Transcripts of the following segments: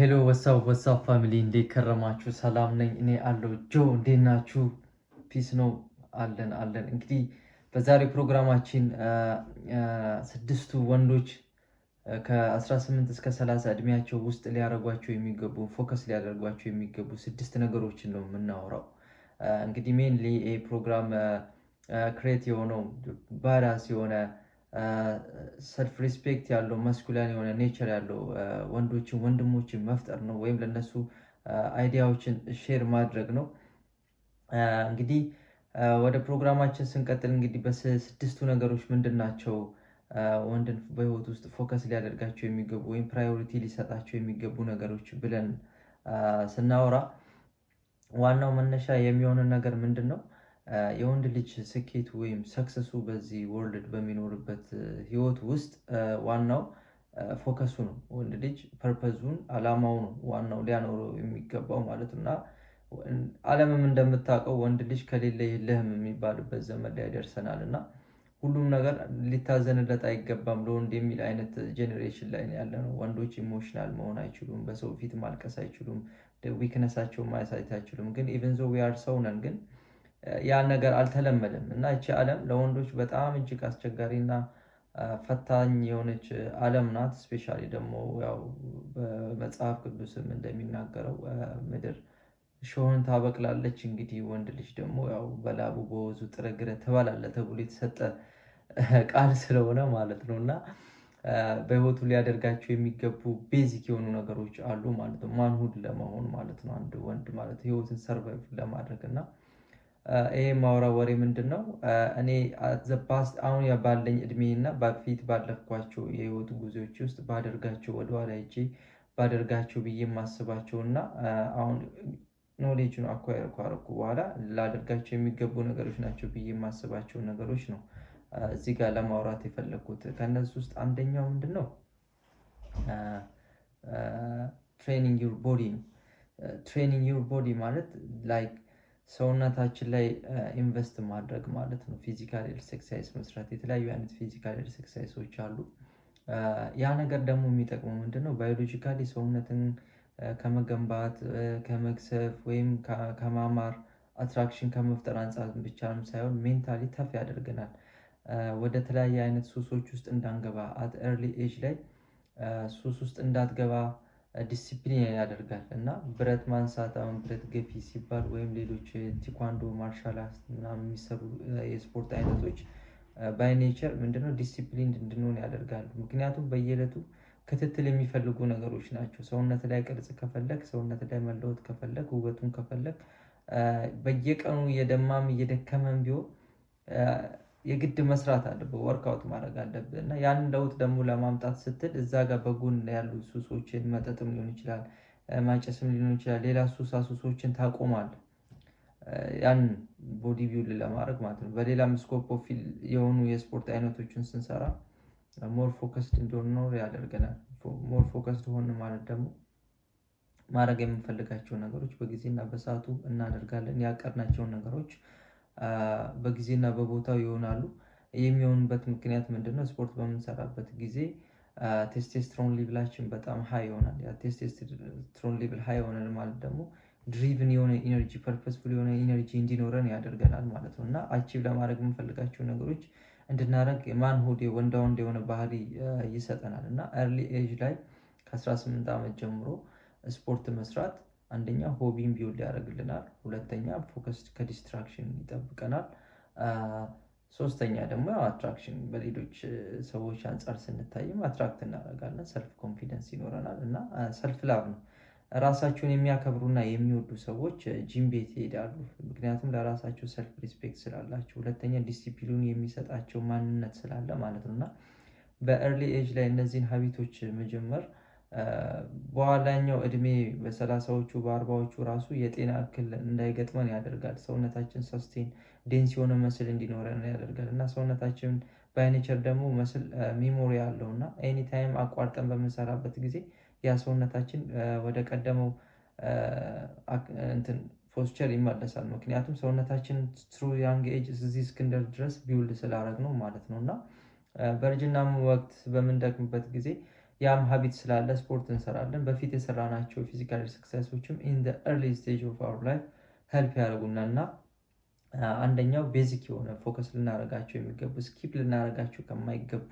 ሄሎ ወሳብ ፋሚሊ እንዴት ከረማችሁ? ሰላም ነኝ እኔ አለው ጆ እንዴት ናችሁ? ፒስ ነው አለን። እንግዲህ በዛሬ ፕሮግራማችን ስድስቱ ወንዶች ከ18 እስከ 30 እድሜያቸው ውስጥ ሊያደርጓቸው የሚገቡ ፎከስ ሊያደርጓቸው የሚገቡ 6 ነገሮችን ነው የምናወራው። እንግዲህ ሜንሊ ይሄ ፕሮግራም ክሬት የሆነው ባዳስ የሆነ ሰልፍ ሪስፔክት ያለው ማስኩላን የሆነ ኔቸር ያለው ወንዶችን ወንድሞችን መፍጠር ነው፣ ወይም ለነሱ አይዲያዎችን ሼር ማድረግ ነው። እንግዲህ ወደ ፕሮግራማችን ስንቀጥል እንግዲህ በስድስቱ ነገሮች ምንድን ናቸው ወንድን በህይወት ውስጥ ፎከስ ሊያደርጋቸው የሚገቡ ወይም ፕራዮሪቲ ሊሰጣቸው የሚገቡ ነገሮች ብለን ስናወራ ዋናው መነሻ የሚሆንን ነገር ምንድን ነው? የወንድ ልጅ ስኬቱ ወይም ሰክሰሱ በዚህ ወርልድ በሚኖርበት ህይወት ውስጥ ዋናው ፎከሱ ነው። ወንድ ልጅ ፐርፐዙን አላማው ነው ዋናው ሊያኖረው የሚገባው ማለት ነው። እና ዓለምም እንደምታውቀው ወንድ ልጅ ከሌለ የለህም የሚባልበት ዘመን ላይ ደርሰናል። እና ሁሉም ነገር ሊታዘንለት አይገባም ለወንድ የሚል አይነት ጄኔሬሽን ላይ ያለ ነው። ወንዶች ኢሞሽናል መሆን አይችሉም፣ በሰው ፊት ማልቀስ አይችሉም፣ ዊክነሳቸውን ማሳየት አይችሉም። ግን ኢቨን ዞ ዊ አር ሰው ነን፣ ግን ያ ነገር አልተለመደም። እና እቺ ዓለም ለወንዶች በጣም እጅግ አስቸጋሪና ፈታኝ የሆነች ዓለም ናት። ስፔሻሊ ደግሞ ያው በመጽሐፍ ቅዱስም እንደሚናገረው ምድር ሾህን ታበቅላለች፣ እንግዲህ ወንድ ልጅ ደግሞ ያው በላቡ በወዙ ጥረግረ ግረህ ትበላለህ ተብሎ የተሰጠ ቃል ስለሆነ ማለት ነው። እና በህይወቱ ሊያደርጋቸው የሚገቡ ቤዚክ የሆኑ ነገሮች አሉ ማለት ነው። ማንሁድ ለመሆን ማለት ነው አንድ ወንድ ማለት ህይወትን ሰርቫይቭ ለማድረግ። እና ይሄ ማውራ ወሬ ምንድን ነው? እኔ ዘፓስት አሁን ባለኝ እድሜ እና በፊት ባለፍኳቸው የህይወት ጉዞዎች ውስጥ ባደርጋቸው ወደኋላ ሄጄ ባደርጋቸው ብዬ የማስባቸው እና አሁን ኖሌጅን አኳየር ካረኩ በኋላ ላደርጋቸው የሚገቡ ነገሮች ናቸው ብዬ የማስባቸው ነገሮች ነው እዚህ ጋር ለማውራት የፈለኩት። ከነሱ ውስጥ አንደኛው ምንድን ነው? ትሬኒንግ ዩር ቦዲ ነው። ትሬኒንግ ዩር ቦዲ ማለት ላይክ ሰውነታችን ላይ ኢንቨስት ማድረግ ማለት ነው። ፊዚካል ኤክሰርሳይዝ መስራት፣ የተለያዩ አይነት ፊዚካል ኤክሰርሳይሶች አሉ። ያ ነገር ደግሞ የሚጠቅመው ምንድነው? ባዮሎጂካሊ ሰውነትን ከመገንባት ከመግሰፍ ወይም ከማማር አትራክሽን ከመፍጠር አንጻር ብቻም ሳይሆን ሜንታሊ ተፍ ያደርገናል። ወደ ተለያየ አይነት ሱሶች ውስጥ እንዳንገባ አት ኤርሊ ኤጅ ላይ ሱስ ውስጥ እንዳትገባ ዲሲፕሊን ያደርጋል። እና ብረት ማንሳት፣ አሁን ብረት ገፊ ሲባል ወይም ሌሎች ቲኳንዶ ማርሻል አርት ምናምን የሚሰሩ የስፖርት አይነቶች ባይ ኔቸር ምንድነው ዲሲፕሊን እንድንሆን ያደርጋሉ። ምክንያቱም በየዕለቱ ክትትል የሚፈልጉ ነገሮች ናቸው። ሰውነት ላይ ቅርጽ ከፈለግ፣ ሰውነት ላይ መለወጥ ከፈለግ፣ ውበቱን ከፈለግ በየቀኑ እየደማም እየደከመም ቢሆን የግድ መስራት አለብህ፣ ወርክአውት ማድረግ አለብህ። እና ያንን ለውጥ ደግሞ ለማምጣት ስትል እዛ ጋር በጎን ያሉ ሱሶችን መጠጥም ሊሆን ይችላል፣ ማጨስም ሊሆን ይችላል፣ ሌላ ሱሶችን ታቆማለህ። ያን ቦዲ ቢውል ለማድረግ ማለት ነው። በሌላም ስኮፕ ኦፍ የሆኑ የስፖርት አይነቶችን ስንሰራ ሞር ፎከስድ እንድንሆን ያደርገናል። ሞር ፎከስድ ሆን ማለት ደግሞ ማድረግ የምንፈልጋቸው ነገሮች በጊዜና በሰዓቱ እናደርጋለን። ያቀድናቸውን ነገሮች በጊዜና በቦታው ይሆናሉ። የሚሆኑበት ምክንያት ምንድነው? ስፖርት በምንሰራበት ጊዜ ቴስቴስትሮን ሌቭላችን በጣም ሃይ ይሆናል። ያ ቴስቴስትሮን ሌቭል ሃይ ይሆናል ማለት ደግሞ ድሪቭን የሆነ ኢነርጂ፣ ፐርፐስፉል የሆነ ኢነርጂ እንዲኖረን ያደርገናል ማለት ነው። እና አቺቭ ለማድረግ የምንፈልጋቸው ነገሮች እንድናደርግ የማንሁድ ወንዳ ወንድ የሆነ ባህሪ ይሰጠናል። እና ኤርሊ ኤጅ ላይ ከ18 ዓመት ጀምሮ ስፖርት መስራት አንደኛ ሆቢን ቢውል ያደርግልናል፣ ሁለተኛ ፎከስ ከዲስትራክሽን ይጠብቀናል፣ ሶስተኛ ደግሞ አትራክሽን በሌሎች ሰዎች አንጻር ስንታይም አትራክት እናደርጋለን፣ ሰልፍ ኮንፊደንስ ይኖረናል። እና ሰልፍ ላቭ ነው። ራሳቸውን የሚያከብሩና የሚወዱ ሰዎች ጂም ቤት ይሄዳሉ፣ ምክንያቱም ለራሳቸው ሰልፍ ሪስፔክት ስላላቸው። ሁለተኛ ዲሲፕሊን የሚሰጣቸው ማንነት ስላለ ማለት ነው። እና በኤርሊ ኤጅ ላይ እነዚህን ሀቢቶች መጀመር በኋላኛው እድሜ በ30ዎቹ በ40ዎቹ ራሱ የጤና እክል እንዳይገጥመን ያደርጋል። ሰውነታችን ሰስቴን ዴንስ የሆነ መስል እንዲኖረን ያደርጋል። እና ሰውነታችን ባይኔቸር ደግሞ መስል ሚሞሪ አለው። እና ኤኒታይም አቋርጠን በምንሰራበት ጊዜ ያ ሰውነታችን ወደ ቀደመው ፖስቸር ይመለሳል። ምክንያቱም ሰውነታችን ትሩ ያንግ ኤጅ እዚህ እስክንደር ድረስ ቢውልድ ስላደረግ ነው ማለት ነው። እና በእርጅናም ወቅት በምንደክምበት ጊዜ ያም ሀቢት ስላለ ስፖርት እንሰራለን። በፊት የሰራናቸው ፊዚካል ኤክሰርሳይሶችም ኢን ዘ ኤርሊ ስቴጅ ኦፍ አወር ላይፍ ሄልፕ ያደርጉናል እና አንደኛው ቤዚክ የሆነ ፎከስ ልናደርጋቸው የሚገቡ ስኪፕ ልናደርጋቸው ከማይገቡ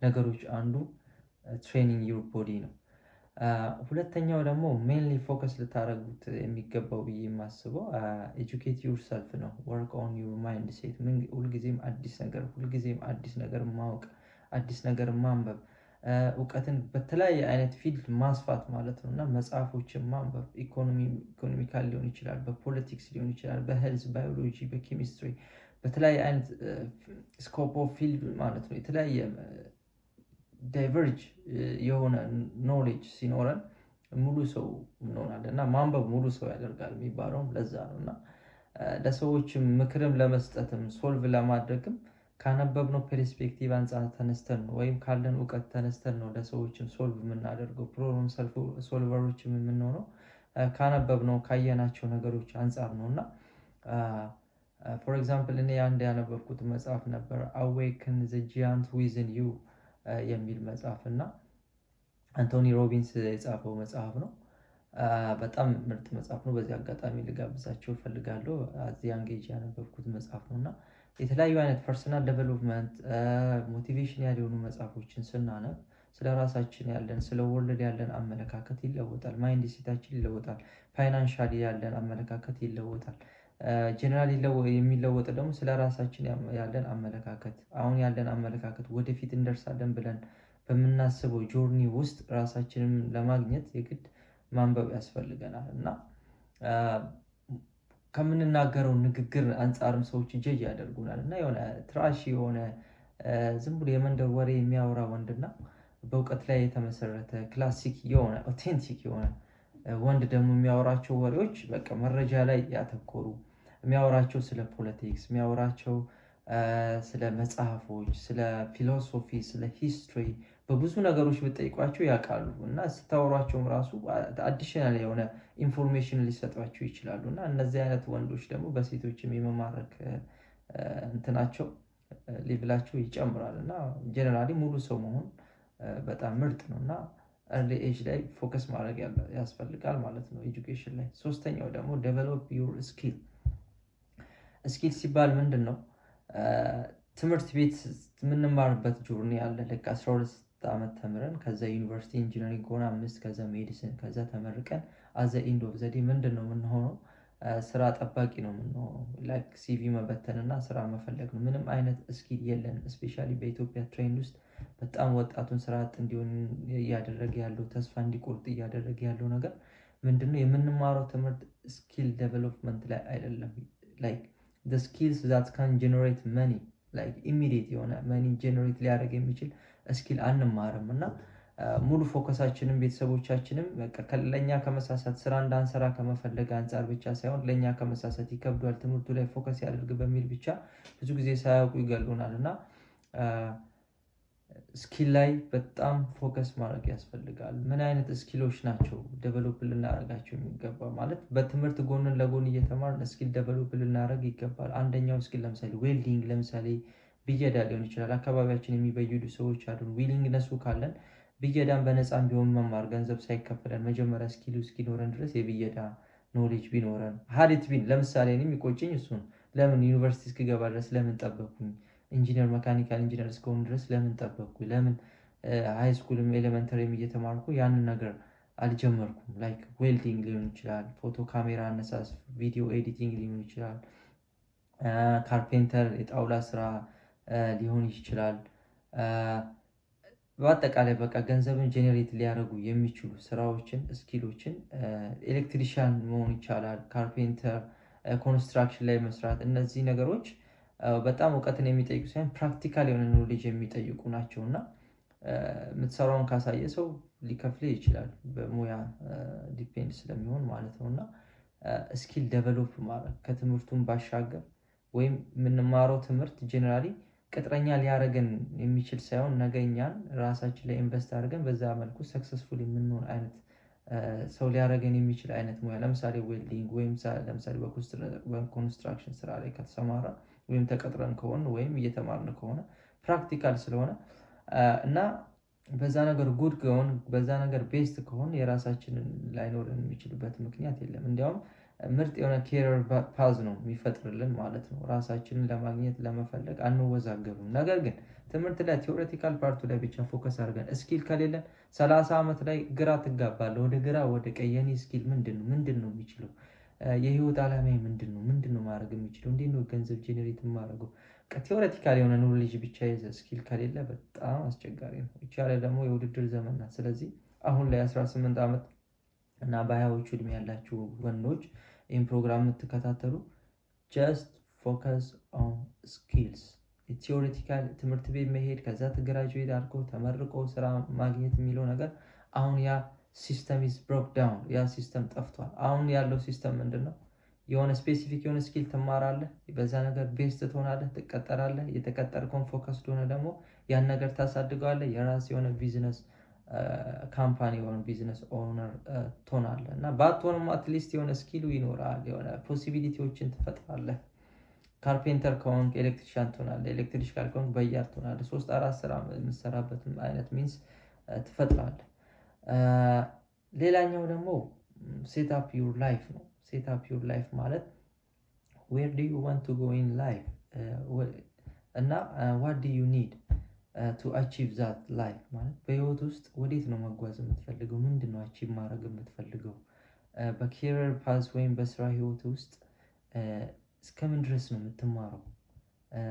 ነገሮች አንዱ ትሬኒንግ ዩር ቦዲ ነው። ሁለተኛው ደግሞ ሜንሊ ፎከስ ልታደርጉት የሚገባው ብዬ የማስበው ኤጁኬት ዩር ሰልፍ ነው። ወርክ ኦን ዩር ማይንድ ሴት። ሁልጊዜም አዲስ ነገር ማወቅ፣ አዲስ ነገር ማንበብ፣ እውቀትን በተለያየ አይነት ፊልድ ማስፋት ማለት ነው እና መጽሐፎችን ማንበብ ኢኮኖሚካል ሊሆን ይችላል፣ በፖለቲክስ ሊሆን ይችላል፣ በሄልዝ፣ ባዮሎጂ፣ በኬሚስትሪ በተለያየ አይነት ስኮፕ ኦፍ ፊልድ ማለት ነው። የተለያየ ዳይቨርጅ የሆነ ኖሌጅ ሲኖረን ሙሉ ሰው እንሆናለን እና ማንበብ ሙሉ ሰው ያደርጋል የሚባለውም ለዛ ነው እና ለሰዎችም ምክርም ለመስጠትም ሶልቭ ለማድረግም ካነበብነው ፐርስፔክቲቭ አንጻር ተነስተን ነው ወይም ካለን እውቀት ተነስተን ነው ለሰዎችም ሶልቭ የምናደርገው ፕሮብለም ሶልቨሮችም የምንሆነው ካነበብነው ካየናቸው ነገሮች አንጻር ነው እና ፎር ኤግዛምፕል እኔ አንድ ያነበብኩት መጽሐፍ ነበር አዌክን ዘ ጂያንት ዊዝን ዩ የሚል መጽሐፍ እና አንቶኒ ሮቢንስ የጻፈው መጽሐፍ ነው። በጣም ምርጥ መጽሐፍ ነው። በዚህ አጋጣሚ ልጋብዛቸው እፈልጋለሁ። አዚ አንጌጅ ያነበብኩት መጽሐፍ ነው እና የተለያዩ አይነት ፐርሰናል ዴቨሎፕመንት ሞቲቬሽናል የሆኑ መጽሐፎችን ስናነብ ስለ ራሳችን ያለን ስለ ወርልድ ያለን አመለካከት ይለወጣል። ማይንድ ሴታችን ይለወጣል። ፋይናንሻሊ ያለን አመለካከት ይለወጣል። ጀነራል የሚለወጥ ደግሞ ስለ ራሳችን ያለን አመለካከት አሁን ያለን አመለካከት ወደፊት እንደርሳለን ብለን በምናስበው ጆርኒ ውስጥ ራሳችንን ለማግኘት የግድ ማንበብ ያስፈልገናል እና ከምንናገረው ንግግር አንጻርም ሰዎች ጀጅ ያደርጉናል እና የሆነ ትራሽ የሆነ ዝም ብሎ የመንደር ወሬ የሚያወራ ወንድና በእውቀት ላይ የተመሰረተ ክላሲክ የሆነ ኦቴንቲክ የሆነ ወንድ ደግሞ የሚያወራቸው ወሬዎች በቃ መረጃ ላይ ያተኮሩ የሚያወራቸው ስለ ፖለቲክስ የሚያወራቸው ስለ መጽሐፎች፣ ስለ ፊሎሶፊ፣ ስለ ሂስትሪ በብዙ ነገሮች ብትጠይቋቸው ያውቃሉ እና ስታወሯቸውም ራሱ አዲሽናል የሆነ ኢንፎርሜሽን ሊሰጧቸው ይችላሉ እና እነዚህ አይነት ወንዶች ደግሞ በሴቶችም የመማረክ እንትናቸው ሌቭላቸው ይጨምራል እና ጀነራሊ ሙሉ ሰው መሆን በጣም ምርጥ ነው እና ኤርሊ ኤጅ ላይ ፎከስ ማድረግ ያስፈልጋል ማለት ነው ኤጁኬሽን ላይ። ሶስተኛው ደግሞ ዴቨሎፕ ዩር ስኪል። ስኪል ሲባል ምንድን ነው? ትምህርት ቤት የምንማርበት ጆርኒ አለ። ልክ 12 ዓመት ተምረን ከዛ ዩኒቨርሲቲ ኢንጂነሪንግ ሆነ 5 ከዛ ሜዲሲን ከዛ ተመርቀን አዘ ኢንድ ኦፍ ዘዴ ምንድን ነው የምንሆነው? ስራ ጠባቂ ነው የምንሆነው። ላይክ ሲቪ መበተንና ስራ መፈለግ ነው። ምንም አይነት ስኪል የለን። እስፔሻሊ በኢትዮጵያ ትሬንድ ውስጥ በጣም ወጣቱን ስራ አጥ እንዲሆን እያደረገ ያለው ተስፋ እንዲቆርጥ እያደረገ ያለው ነገር ምንድነው? የምንማረው ትምህርት ስኪል ዴቨሎፕመንት ላይ አይደለም። ላይክ the skills that can generate money like immediate የሆነ money generate ሊያደርግ የሚችል ስኪል አንማርም እና ሙሉ ፎከሳችንም ቤተሰቦቻችንም ለኛ ከመሳሳት ስራ እንዳንሰራ ከመፈለግ አንጻር ብቻ ሳይሆን ለኛ ከመሳሳት ይከብዳል ትምህርቱ ላይ ፎከስ ያደርግ በሚል ብቻ ብዙ ጊዜ ሳያውቁ ይገሉናል እና ስኪል ላይ በጣም ፎከስ ማድረግ ያስፈልጋል። ምን አይነት ስኪሎች ናቸው ዴቨሎፕ ልናደርጋቸው የሚገባ? ማለት በትምህርት ጎን ለጎን እየተማርን ስኪል ዴቨሎፕ ልናደርግ ይገባል። አንደኛው ስኪል ለምሳሌ ዌልዲንግ፣ ለምሳሌ ብየዳ ሊሆን ይችላል። አካባቢያችን የሚበይዱ ሰዎች አሉ። ዊሊንግነሱ ካለን ብየዳን በነፃም ቢሆን መማር ገንዘብ ሳይከፈለን መጀመሪያ ስኪሉ እስኪኖረን ድረስ የብየዳ ኖሌጅ ቢኖረን ሀዲት ቢን ለምሳሌ እኔ የሚቆጨኝ እሱ ነው። ለምን ዩኒቨርሲቲ እስክገባ ድረስ ለምን ጠበቅኩኝ? ኢንጂነር መካኒካል ኢንጂነር እስከሆኑ ድረስ ለምን ጠበቅኩኝ? ለምን ሃይ ስኩልም ኤሌመንተሪም እየተማርኩ ያንን ነገር አልጀመርኩም? ላይክ ዌልዲንግ ሊሆን ይችላል፣ ፎቶ ካሜራ አነሳስ፣ ቪዲዮ ኤዲቲንግ ሊሆን ይችላል፣ ካርፔንተር የጣውላ ስራ ሊሆን ይችላል። በአጠቃላይ በቃ ገንዘብን ጄኔሬት ሊያደርጉ የሚችሉ ስራዎችን ስኪሎችን ኤሌክትሪሻን መሆን ይቻላል፣ ካርፔንተር፣ ኮንስትራክሽን ላይ መስራት። እነዚህ ነገሮች በጣም እውቀትን የሚጠይቁ ሳይሆን ፕራክቲካል የሆነ ኖሌጅ የሚጠይቁ ናቸው እና የምትሰራውን ካሳየ ሰው ሊከፍል ይችላል። በሙያ ዲፔንድ ስለሚሆን ማለት ነው እና ስኪል ዴቨሎፕ ማድረግ ከትምህርቱን ባሻገር ወይም የምንማረው ትምህርት ጀነራሊ ቅጥረኛ ሊያደርገን የሚችል ሳይሆን ነገ እኛን ራሳችን ላይ ኢንቨስት አድርገን በዛ መልኩ ሰክሰስፉል የምንሆን አይነት ሰው ሊያደርገን የሚችል አይነት ሙያ ለምሳሌ ዌልዲንግ ወይም ለምሳሌ በኮንስትራክሽን ስራ ላይ ከተሰማራ ወይም ተቀጥረን ከሆነ ወይም እየተማርን ከሆነ ፕራክቲካል ስለሆነ እና በዛ ነገር ጉድ ከሆን በዛ ነገር ቤስት ከሆን የራሳችንን ላይኖርን የሚችልበት ምክንያት የለም። እንዲያውም ምርጥ የሆነ ኬሪየር ፓዝ ነው የሚፈጥርልን ማለት ነው። ራሳችንን ለማግኘት ለመፈለግ አንወዛገብም። ነገር ግን ትምህርት ላይ ቴዎሬቲካል ፓርቱ ላይ ብቻ ፎከስ አድርገን ስኪል ከሌለን 30 ዓመት ላይ ግራ ትጋባለህ። ወደ ግራ ወደ ቀኝ የኔ ስኪል ምንድን ነው የሚችለው? የህይወት ዓላማ ምንድን ነው ማድረግ የሚችለው? እንዴት ነው ገንዘብ ጄኔሬት የማደርገው? ቴዎሬቲካል የሆነ ኖሌጅ ብቻ ይዘ ስኪል ከሌለ በጣም አስቸጋሪ ነው። ይቻለ ደግሞ የውድድር ዘመን ናት። ስለዚህ አሁን ላይ 18 ዓመት እና በሀያዎቹ እድሜ ያላችሁ ወንዶች ይህን ፕሮግራም የምትከታተሉ ጀስት ፎከስ ኦን ስኪልስ። ቲዎሬቲካል ትምህርት ቤት መሄድ ከዛ ግራጁዌት አድርጎ ተመርቆ ስራ ማግኘት የሚለው ነገር አሁን ያ ሲስተም ኢዝ ብሮክ ዳውን። ያ ሲስተም ጠፍቷል። አሁን ያለው ሲስተም ምንድን ነው? የሆነ ስፔሲፊክ የሆነ ስኪል ትማራለህ፣ በዛ ነገር ቤስት ትሆናለህ፣ ትቀጠራለህ። የተቀጠርከውን ፎከስ ሆነ ደግሞ ያን ነገር ታሳድገዋለህ። የራስ የሆነ ቢዝነስ ካምፓኒ የሆነ ቢዝነስ ኦነር ትሆናለህ። እና ባትሆንም አትሊስት የሆነ ስኪሉ ይኖራል። የሆነ ፖሲቢሊቲዎችን ትፈጥራለህ። ካርፔንተር ከሆንክ ኤሌክትሪሻን ትሆናለህ። ኤሌክትሪሻን ከሆንክ በያር ትሆናለህ። 3-4 ስራ የምትሰራበትም አይነት ሚንስ ትፈጥራለህ። ሌላኛው ደግሞ ሴት አፕ ዩር ላይፍ ነው። ሴት አፕ ዩር ላይፍ ማለት ዌር ዱ ዩ ዋንት ቱ ጎ ኢን ላይፍ እና ዋት ዱ ዩ ኒድ ቱ አቺቭ ዛት ላይፍ ማለት በህይወት ውስጥ ወዴት ነው መጓዝ የምትፈልገው? ምንድን ነው አቺቭ ማድረግ የምትፈልገው? በኬሪየር ፓዝ ወይም በስራ ህይወት ውስጥ እስከምን ድረስ ነው የምትማረው?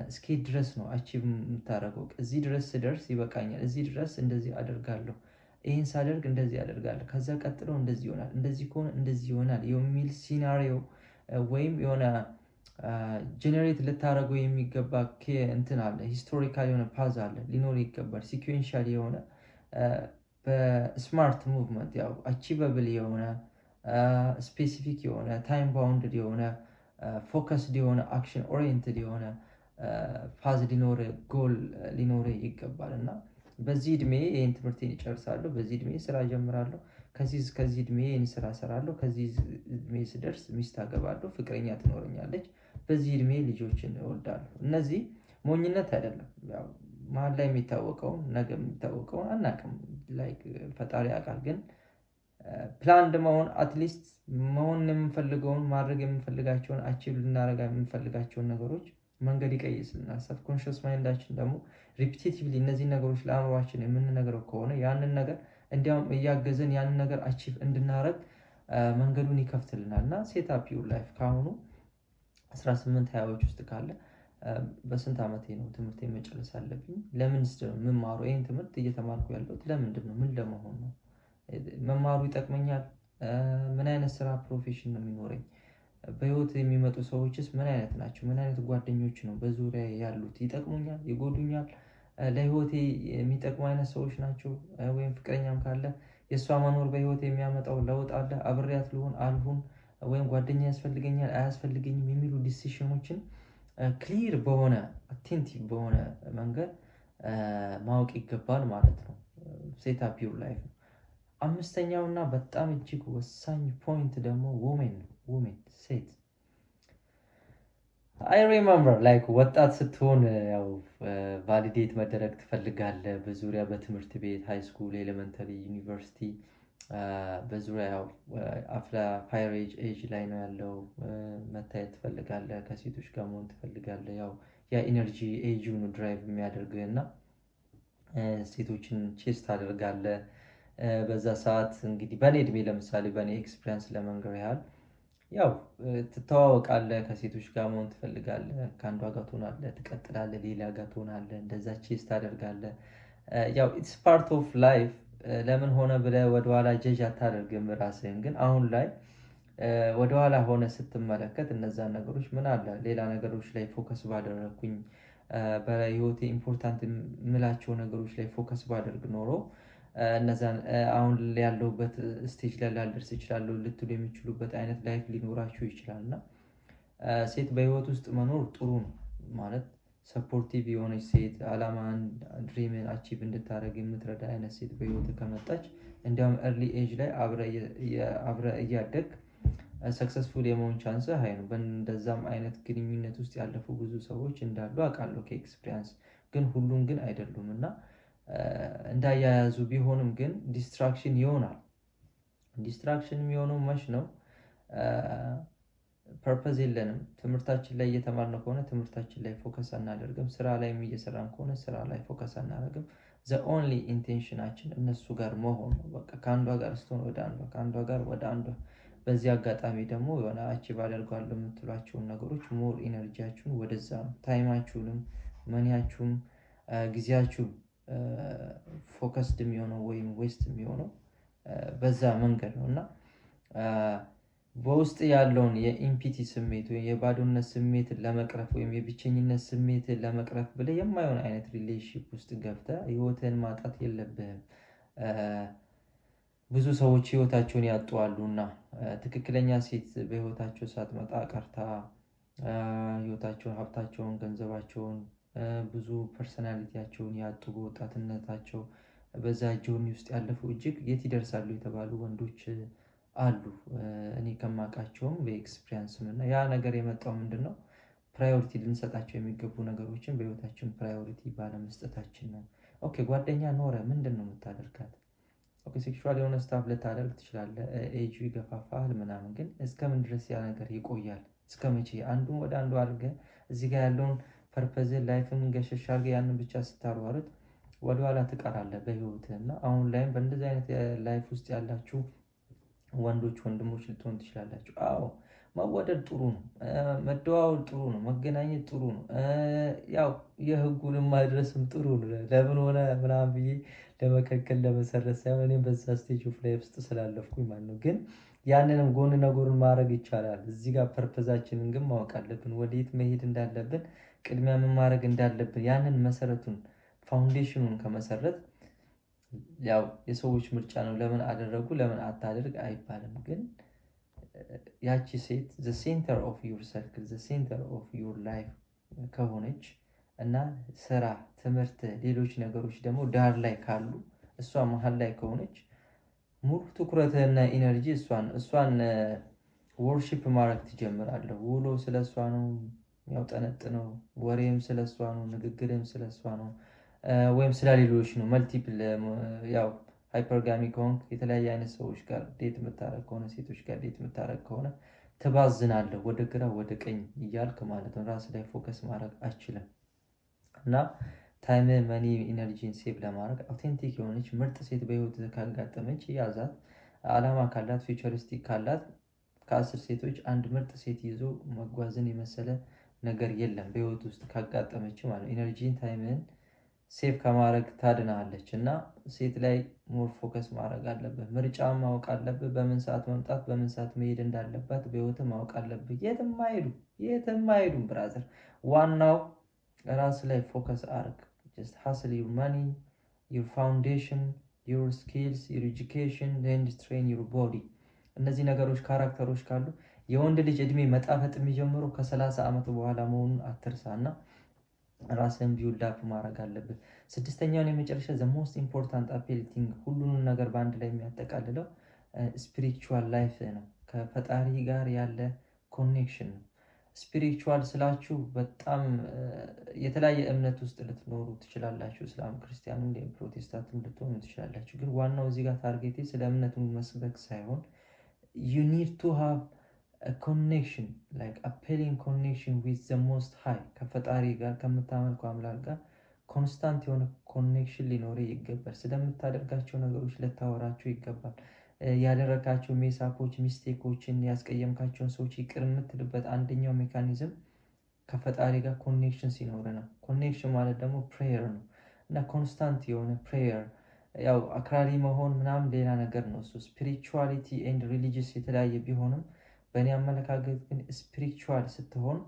እስኬት ድረስ ነው አቺቭ የምታደርገው? እዚህ ድረስ ስደርስ ይበቃኛል፣ እዚህ ድረስ እንደዚህ አደርጋለሁ፣ ይህን ሳደርግ እንደዚህ አደርጋለሁ፣ ከዛ ቀጥሎ እንደዚህ ይሆናል፣ እንደዚህ ከሆነ እንደዚህ ይሆናል የሚል ሲናሪዮ ወይም የሆነ ጀነሬት ልታደርገው የሚገባ እንትን አለ። ሂስቶሪካል የሆነ ፓዝ አለ ሊኖር ይገባል። ሲኩዌንሻል የሆነ በስማርት ሙቭመንት ያው አቺቨብል የሆነ ስፔሲፊክ የሆነ ታይም ባውንድድ የሆነ ፎከስድ የሆነ አክሽን ኦሪየንትድ የሆነ ፓዝ ሊኖር ጎል ሊኖር ይገባል። እና በዚህ እድሜ ይህን ትምህርቴን ይጨርሳለሁ፣ በዚህ እድሜ ስራ ጀምራለሁ፣ ከዚህ እድሜ ይህን ስራ ሰራለሁ፣ ከዚህ እድሜ ስደርስ ሚስት አገባለሁ፣ ፍቅረኛ ትኖረኛለች፣ በዚህ እድሜ ልጆችን እወልዳለሁ። እነዚህ ሞኝነት አይደለም። ያው መሀል ላይ የሚታወቀውን ነገ የሚታወቀውን አናውቅም። ላይክ ፈጣሪ ያውቃል። ግን ፕላንድ መሆን አትሊስት መሆን የምንፈልገውን ማድረግ የምንፈልጋቸውን አቺቭ ልናደርግ የምንፈልጋቸውን ነገሮች መንገድ ይቀይስልናል። ሰብኮንሽስ ማይንዳችን ደግሞ ሪፒቴቲቭሊ እነዚህ ነገሮች ለአእምሯችን የምንነግረው ከሆነ ያንን ነገር እንዲያውም እያገዘን ያንን ነገር አቺቭ እንድናደርግ መንገዱን ይከፍትልናል። እና ሴት አፕ ዩር ላይፍ ከአሁኑ 18-20ዎች ውስጥ ካለ በስንት ዓመቴ ነው ትምህርት መጨረስ አለብኝ? ለምንስ ነው የምማረው? ይህን ትምህርት እየተማርኩ ያለሁት ለምንድን ነው? ምን ለመሆን ነው? መማሩ ይጠቅመኛል? ምን አይነት ስራ ፕሮፌሽን ነው የሚኖረኝ? በህይወት የሚመጡ ሰዎችስ ምን አይነት ናቸው? ምን አይነት ጓደኞች ነው በዙሪያ ያሉት? ይጠቅሙኛል? ይጎዱኛል? ለህይወቴ የሚጠቅሙ አይነት ሰዎች ናቸው? ወይም ፍቅረኛም ካለ የእሷ መኖር በህይወት የሚያመጣው ለውጥ አለ? አብሬያት ልሁን አልሁን? ወይም ጓደኛ ያስፈልገኛል አያስፈልገኝም? የሚሉ ዲሲሽኖችን ክሊር በሆነ አቴንቲቭ በሆነ መንገድ ማወቅ ይገባል ማለት ነው። ሴት አፕ ዩር ላይፍ ነው። አምስተኛው እና በጣም እጅግ ወሳኝ ፖይንት ደግሞ ውሜን ነው። ውሜን ሴት አይ ሪመምበር ላይክ ወጣት ስትሆን ያው ቫሊዴት መደረግ ትፈልጋለህ። በዙሪያ በትምህርት ቤት ሃይ ስኩል፣ ኤሌመንተሪ፣ ዩኒቨርሲቲ በዙሪያ ያው አፍላ ፋየር ኤጅ ላይ ነው ያለው። መታየት ትፈልጋለህ፣ ከሴቶች ጋር መሆን ትፈልጋለህ። ያው ያ ኢነርጂ ኤጁን ድራይቭ የሚያደርግህ እና ሴቶችን ቼስ ታደርጋለህ። በዛ ሰዓት እንግዲህ በእኔ እድሜ ለምሳሌ በእኔ ኤክስፒሪንስ ለመንገር ያህል ያው ትተዋወቃለህ፣ ከሴቶች ጋር መሆን ትፈልጋለህ፣ ከአንዷ ጋር ትሆናለህ፣ ትቀጥላለህ፣ ሌላ ጋር ትሆናለህ፣ እንደዛ ቼስ ታደርጋለህ። ያው ኢትስ ፓርት ኦፍ ላይፍ። ለምን ሆነ ብለህ ወደኋላ ጀጅ አታደርግም ራስህን። ግን አሁን ላይ ወደኋላ ሆነ ስትመለከት እነዛን ነገሮች ምን አለ ሌላ ነገሮች ላይ ፎከስ ባደረግኩኝ፣ በህይወቴ ኢምፖርታንት የምላቸው ነገሮች ላይ ፎከስ ባደርግ ኖሮ እነዛን አሁን ያለሁበት ስቴጅ ላይ ላልደርስ ይችላለሁ ልትሉ የሚችሉበት አይነት ላይፍ ሊኖራችሁ ይችላል። እና ሴት በህይወት ውስጥ መኖር ጥሩ ነው ማለት ሰፖርቲቭ የሆነች ሴት አላማን ድሪምን አቺቭ እንድታደርግ የምትረዳ አይነት ሴት በህይወት ከመጣች እንዲያውም ኤርሊ ኤጅ ላይ አብረ እያደግ ሰክሰስፉል የመሆን ቻንስ ሀይ ነው። በእንደዛም አይነት ግንኙነት ውስጥ ያለፉ ብዙ ሰዎች እንዳሉ አውቃለሁ ከኤክስፒሪንስ። ግን ሁሉም ግን አይደሉም። እና እንዳያያዙ ቢሆንም ግን ዲስትራክሽን ይሆናል። ዲስትራክሽን የሚሆነው መች ነው? ፐርፐዝ የለንም። ትምህርታችን ላይ እየተማርን ከሆነ ትምህርታችን ላይ ፎከስ አናደርግም። ስራ ላይ እየሰራን ከሆነ ስራ ላይ ፎከስ አናደርግም። ዘ ኦንሊ ኢንቴንሽናችን እነሱ ጋር መሆን ነው። በቃ ከአንዷ ጋር ስትሆን ወደ አንዷ፣ ከአንዷ ጋር ወደ አንዷ። በዚህ አጋጣሚ ደግሞ የሆነ አቺቭ አደርጋለሁ የምትሏቸውን ነገሮች ሞር ኢነርጂያችሁን ወደዛ ነው። ታይማችሁንም መኒያችሁም ጊዜያችሁ ፎከስድ የሚሆነው ወይም ዌስት የሚሆነው በዛ መንገድ ነው እና በውስጥ ያለውን የኢምፒቲ ስሜት ወይም የባዶነት ስሜትን ለመቅረፍ ወይም የብቸኝነት ስሜትን ለመቅረፍ ብለህ የማይሆን አይነት ሪሌሽንሺፕ ውስጥ ገብተህ ህይወትህን ማጣት የለብህም። ብዙ ሰዎች ህይወታቸውን ያጡዋሉ እና ትክክለኛ ሴት በህይወታቸው ሳትመጣ ቀርታ ህይወታቸውን፣ ሀብታቸውን፣ ገንዘባቸውን፣ ብዙ ፐርሰናሊቲያቸውን ያጡ በወጣትነታቸው በዛ ጆርኒ ውስጥ ያለፉ እጅግ የት ይደርሳሉ የተባሉ ወንዶች አሉ። እኔ ከማውቃቸውም በኤክስፒሪየንስም እና ያ ነገር የመጣው ምንድነው? ፕራዮሪቲ ልንሰጣቸው የሚገቡ ነገሮችን በህይወታችን ፕራዮሪቲ ባለመስጠታችን ነው። ኦኬ ጓደኛ ኖረ ምንድን ነው የምታደርጋት? ኦኬ ሴክሹዋል የሆነ ስታፍ ልታደርግ ትችላለህ፣ ኤጁ ይገፋፋል ምናምን፣ ግን እስከምን ድረስ ያ ነገር ይቆያል? እስከ መቼ አንዱን ወደ አንዱ አድርገህ እዚህ ጋር ያለውን ፐርፐዝን ላይፍን ገሸሽ አድርገህ ያንን ብቻ ስታሯሩጥ ወደኋላ ትቀራለህ በህይወትህ። እና አሁን ላይም በእንደዚህ አይነት ላይፍ ውስጥ ያላችሁ ወንዶች ወንድሞች ልትሆን ትችላላችሁ። አዎ መወደድ ጥሩ ነው፣ መደዋወል ጥሩ ነው፣ መገናኘት ጥሩ ነው። ያው የህጉንም ማድረስም ጥሩ ነው። ለምን ሆነ ምናምን ብዬ ለመከልከል ለመሰረት ሳይሆን እኔም በዛ ስቴጅ ኦፍ ላይፍ ውስጥ ስላለፍኩኝ ማለት ነው። ግን ያንንም ጎን ለጎን ማድረግ ይቻላል። እዚህ ጋር ፐርፐዛችንን ግን ማወቅ አለብን። ወዴት መሄድ እንዳለብን፣ ቅድሚያ ምን ማድረግ እንዳለብን ያንን መሰረቱን ፋውንዴሽኑን ከመሰረት ያው የሰዎች ምርጫ ነው። ለምን አደረጉ ለምን አታደርግ አይባልም። ግን ያቺ ሴት ዘ ሴንተር ኦፍ ዩር ሰርክል ዘ ሴንተር ኦፍ ዩር ላይፍ ከሆነች እና ስራ፣ ትምህርት፣ ሌሎች ነገሮች ደግሞ ዳር ላይ ካሉ እሷ መሀል ላይ ከሆነች ሙሉ ትኩረትህና ኢነርጂ እሷን ወርሺፕ ማድረግ ትጀምራለህ። ውሎ ስለ እሷ ነው የሚያውጠነጥነው፣ ወሬም ስለ እሷ ነው፣ ንግግርም ስለ እሷ ነው ወይም ስለ ሌሎች ነው። መልቲፕል ያው ሃይፐርጋሚ ከሆንክ የተለያየ አይነት ሰዎች ጋር ዴት የምታረግ ከሆነ ሴቶች ጋር ዴት የምታረግ ከሆነ ትባዝናለህ፣ ወደ ግራ ወደ ቀኝ እያልክ ማለት ነው። ራስ ላይ ፎከስ ማድረግ አችልም እና ታይም፣ መኒ፣ ኢነርጂን ሴቭ ለማድረግ አውቴንቲክ የሆነች ምርጥ ሴት በህይወት ካጋጠመች ያዛት። አላማ ካላት፣ ፊውቸሪስቲክ ካላት ከ10 ሴቶች አንድ ምርጥ ሴት ይዞ መጓዝን የመሰለ ነገር የለም በህይወት ውስጥ ካጋጠመች ማለት ነው። ኢነርጂን ታይምን ሴቭ ከማድረግ ታድናለች እና ሴት ላይ ሞር ፎከስ ማድረግ አለብህ። ምርጫ ማወቅ አለብህ። በምን ሰዓት መምጣት በምን ሰዓት መሄድ እንዳለባት በህይወት ማወቅ አለብህ። የትም አይሄዱም ብራዘር። ዋናው ራስ ላይ ፎከስ አርግ። just hustle your money, your foundation, your skills, your education, then train your body። እነዚህ ነገሮች ካራክተሮች ካሉ የወንድ ልጅ እድሜ መጣፈጥ የሚጀምረው ከ30 ዓመት በኋላ መሆኑን አትርሳና ራስን ቢውልድ አፕ ማድረግ አለብህ። ስድስተኛውን የመጨረሻ the most important appealing ሁሉንም ነገር በአንድ ላይ የሚያጠቃልለው ስፒሪቹዋል ላይፍ ነው። ከፈጣሪ ጋር ያለ ኮኔክሽን ነው። ስፒሪቹዋል ስላችሁ በጣም የተለያየ እምነት ውስጥ ልትኖሩ ትችላላችሁ። እስላም፣ ክርስቲያኑ፣ ፕሮቴስታንትም ልትሆኑ ትችላላችሁ። ግን ዋናው እዚህ ጋር ታርጌቴ ስለ እምነቱን መስበክ ሳይሆን you need to have a connection, like appealing connection with the most high። ከፈጣሪ ጋር ከምታመልከው አምላክ ጋር ኮንስታንት የሆነ ኮኔክሽን ሊኖር ይገባል። ስለምታደርጋቸው ነገሮች ልታወራቸው ይገባል። ያደረጋቸው ሜሳፖች፣ ሚስቴኮችን፣ ያስቀየምካቸውን ሰዎች ይቅር የምትልበት አንደኛው ሜካኒዝም ከፈጣሪ ጋር ኮኔክሽን ሲኖር ነው። ኮኔክሽን ማለት ደግሞ ፕሬየር ነው እና ኮንስታንት የሆነ ፕሬየር ያው አክራሪ መሆን ምናምን ሌላ ነገር ነው። እሱ ስፒሪቹዋሊቲ ኤንድ ሪሊጂየስ የተለያየ ቢሆንም በእኔ አመለካከት ግን ስፒሪቹዋል ስትሆን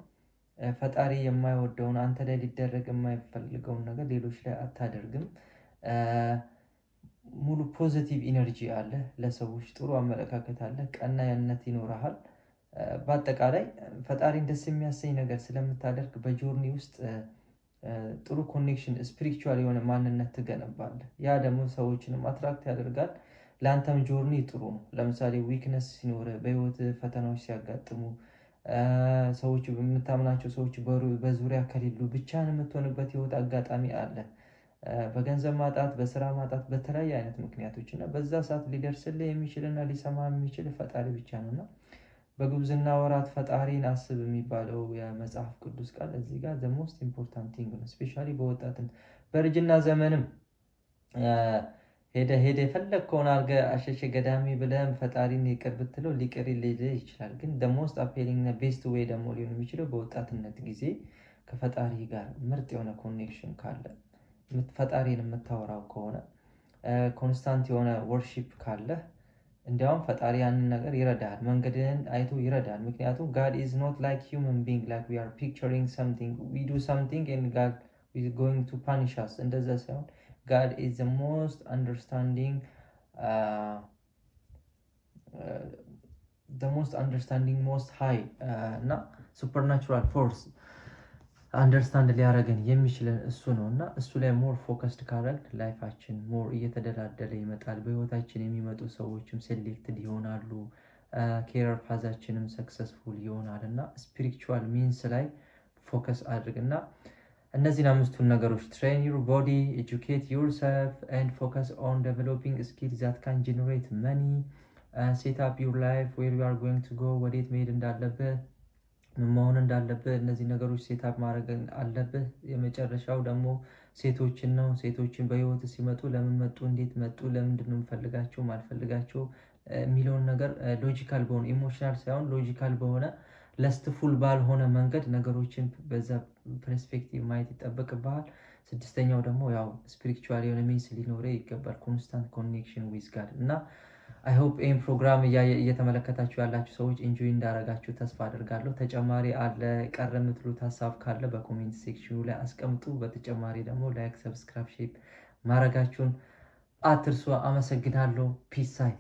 ፈጣሪ የማይወደውን አንተ ላይ ሊደረግ የማይፈልገውን ነገር ሌሎች ላይ አታደርግም። ሙሉ ፖዚቲቭ ኢነርጂ አለ፣ ለሰዎች ጥሩ አመለካከት አለ፣ ቀናነት ይኖርሃል። በአጠቃላይ ፈጣሪን ደስ የሚያሰኝ ነገር ስለምታደርግ በጆርኒ ውስጥ ጥሩ ኮኔክሽን ስፒሪቹዋል የሆነ ማንነት ትገነባለህ። ያ ደግሞ ሰዎችንም አትራክት ያደርጋል። ለአንተም ጆርኒ ጥሩ ነው። ለምሳሌ ዊክነስ ሲኖር፣ በህይወት ፈተናዎች ሲያጋጥሙ፣ ሰዎች የምታምናቸው ሰዎች በዙሪያ ከሌሉ ብቻህን የምትሆንበት ህይወት አጋጣሚ አለ። በገንዘብ ማጣት፣ በስራ ማጣት፣ በተለያየ አይነት ምክንያቶች እና በዛ ሰዓት ሊደርስልህ የሚችልና ሊሰማ የሚችል ፈጣሪ ብቻ ነውና በጉብዝና ወራት ፈጣሪን አስብ የሚባለው የመጽሐፍ ቅዱስ ቃል እዚህ ጋር the most important thing ነው። ስፔሻሊ በወጣትን በእርጅና ዘመንም ሄደ የፈለግከውን አድርገህ አሸሸ ገዳሚ ብለህም ፈጣሪን ይቅር ብትለው ሊቅር ሊልህ ይችላል። ግን the most appealing እና ቤስት ዌይ ደግሞ ሊሆን የሚችለው በወጣትነት ጊዜ ከፈጣሪ ጋር ምርጥ የሆነ ኮኔክሽን ካለ፣ ፈጣሪን የምታወራው ከሆነ፣ ኮንስታንት የሆነ ወርሺፕ ካለ እንዲያውም ፈጣሪ ያንን ነገር ይረዳል፣ መንገድን አይቶ ይረዳል። ምክንያቱም God is not like human being like we are picturing something we do something and God is going to punish us እንደዛ ሳይሆን God is the most understanding most high እና supernatural force አንደርስታንድ ሊያደርገን የሚችለን እሱ ነው እና እሱ ላይ ሞር ፎከስድ ካረግ ላይፋችን ሞር እየተደላደለ ይመጣል። በህይወታችን የሚመጡ ሰዎችም ሴሌክትድ ይሆናሉ። ኬሪየር ፓዛችንም ሰክሰስፉል ይሆናል እና ስፒሪቹዋል ሚንስ ላይ ፎከስ አድርግ እና እነዚህን አምስቱን ነገሮች ትሬን ዩር ቦዲ፣ ኤጁኬት ዩርሰልፍ ኤንድ ፎከስ ኦን ዴቨሎፒንግ ስኪል ዛት ካን ጀነሬት መኒ፣ ሴት አፕ ዩር ላይፍ ዌር ዩ አር ጎይንግ ቱ ጎ፣ ወዴት መሄድ እንዳለብህ መሆን እንዳለብህ እነዚህ ነገሮች ሴታፕ ማድረግ አለብህ። የመጨረሻው ደግሞ ሴቶችን ነው። ሴቶችን በህይወት ሲመጡ ለምን መጡ፣ እንዴት መጡ፣ ለምንድን ነው የምፈልጋቸው ማልፈልጋቸው የሚለውን ነገር ሎጂካል በሆነ ኢሞሽናል ሳይሆን ሎጂካል በሆነ ለስትፉል ባልሆነ መንገድ ነገሮችን በዛ ፐርስፔክቲቭ ማየት ይጠበቅብሃል። ስድስተኛው ደግሞ ያው ስፒሪቹዋል የሆነ ሚንስ ሊኖረ ይገባል፣ ኮንስታንት ኮኔክሽን ዊዝ ጋድ እና አይ ሆፕ ይህን ፕሮግራም እየተመለከታችሁ ያላችሁ ሰዎች ኢንጆይ እንዳረጋችሁ ተስፋ አድርጋለሁ። ተጨማሪ አለ ቀረ የምትሉት ሀሳብ ካለ በኮሜንት ሴክሽኑ ላይ አስቀምጡ። በተጨማሪ ደግሞ ላይክ፣ ሰብስክራይብ፣ ሼር ማድረጋችሁን አትርሱ። አመሰግናለሁ። ፒስ ሳይ